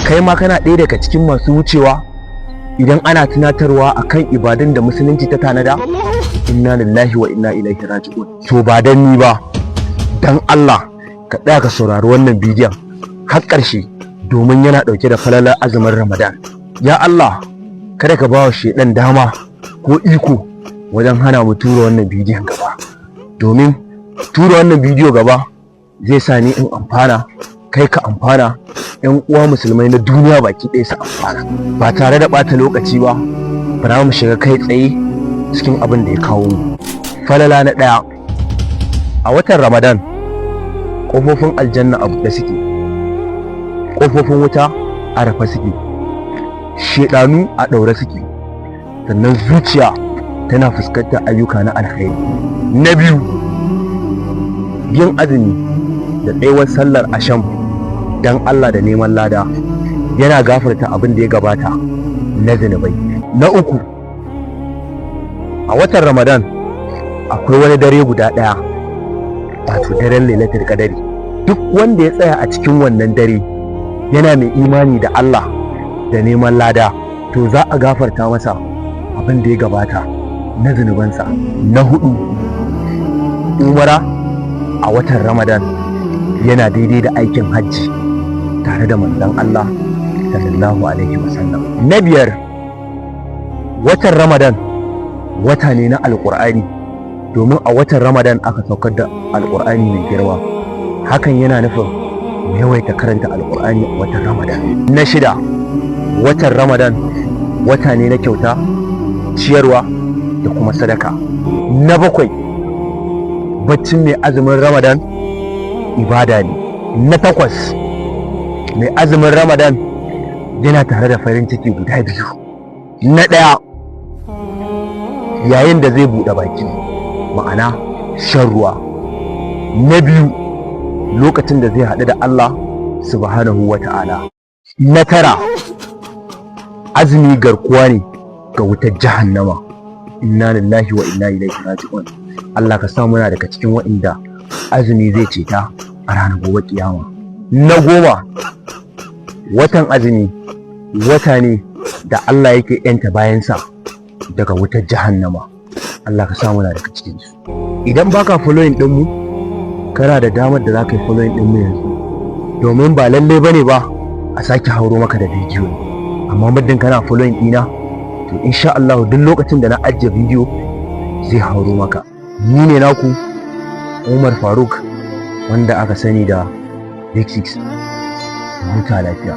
kai ma kana ɗaya daga cikin masu wucewa idan ana tunatarwa akan ibadun da musulunci ta tanada? Inna lillahi wa inna ilaihi raji'un. To ba dan ni ba, dan Allah ka tsaya ka saurari wannan bidiyon har ƙarshe domin yana ɗauke da falalar azumin Ramadan. Ya Allah, kada ka ba wa shedan dama ko iko wajen hana mu tura wannan bidiyon gaba, domin tura wannan bidiyo gaba zai sa ni in amfana, kai ka amfana, yan uwa musulmai na duniya baki ɗaya su amfana. Ba tare da ɓata lokaci ba, bara mu shiga kai tsaye cikin abin da ya kawo mu. Falala na ɗaya, a watan Ramadan ƙofofin aljanna a buɗe suke, ƙofofin wuta a rufe suke, shedanu a ɗaure suke, sannan zuciya tana fuskantar ayyuka na alkhairi. Na biyu, yin azumi da tsayuwar sallar asham dan Allah da neman lada yana gafarta abin da ya gabata na zunubai. Na uku, a watan Ramadan akwai wani dare guda ɗaya, wato daren Lailatul Qadari. Duk wanda ya tsaya a cikin wannan dare yana mai imani da Allah da neman lada, to za a gafarta masa abin da ya gabata na zunubansa. Na hudu, umara a watan Ramadan yana daidai da aikin hajji tare da manzon Allah sallallahu alaihi wasallam. Na biyar, watan Ramadan wata ne na alƙur'ani, domin a watan Ramadan aka saukar da alƙur'ani mai girma. Hakan yana nufin yawaita karanta alƙur'ani a watan Ramadan. Na shida, watan Ramadan wata ne na kyauta, ciyarwa da kuma sadaka. Na bakwai, baccin mai azumin Ramadan ibada ne. Na takwas, mai azumin Ramadan yana tare da farin ciki guda biyu. Na ɗaya, yayin da zai buɗe baki, ma'ana shan ruwa. Na biyu, lokacin da zai haɗu da Allah subhanahu wa ta'ala. Na tara, azumi garkuwa ne ga wutar jahannama. Inna lillahi wa inna ilaihi raji'un. Allah ka sa muna daga cikin waɗanda azumi zai ceta a ranar gobe kiyama. Na goma, watan azumi wata ne da Allah yake yanta bayansa daga wutar jahannama. Allah ka sa muna daga cikin su. Idan baka following din mu, kana da damar da zaka yi following din mu yanzu, domin ba lalle bane ba a sake hauro maka da bidiyo, amma muddin kana following dina, to insha Allah duk lokacin da na ajiye bidiyo zai hauro maka. Ni ne naku Umar Faruk, wanda aka sani da Big Six. Huta lafiya.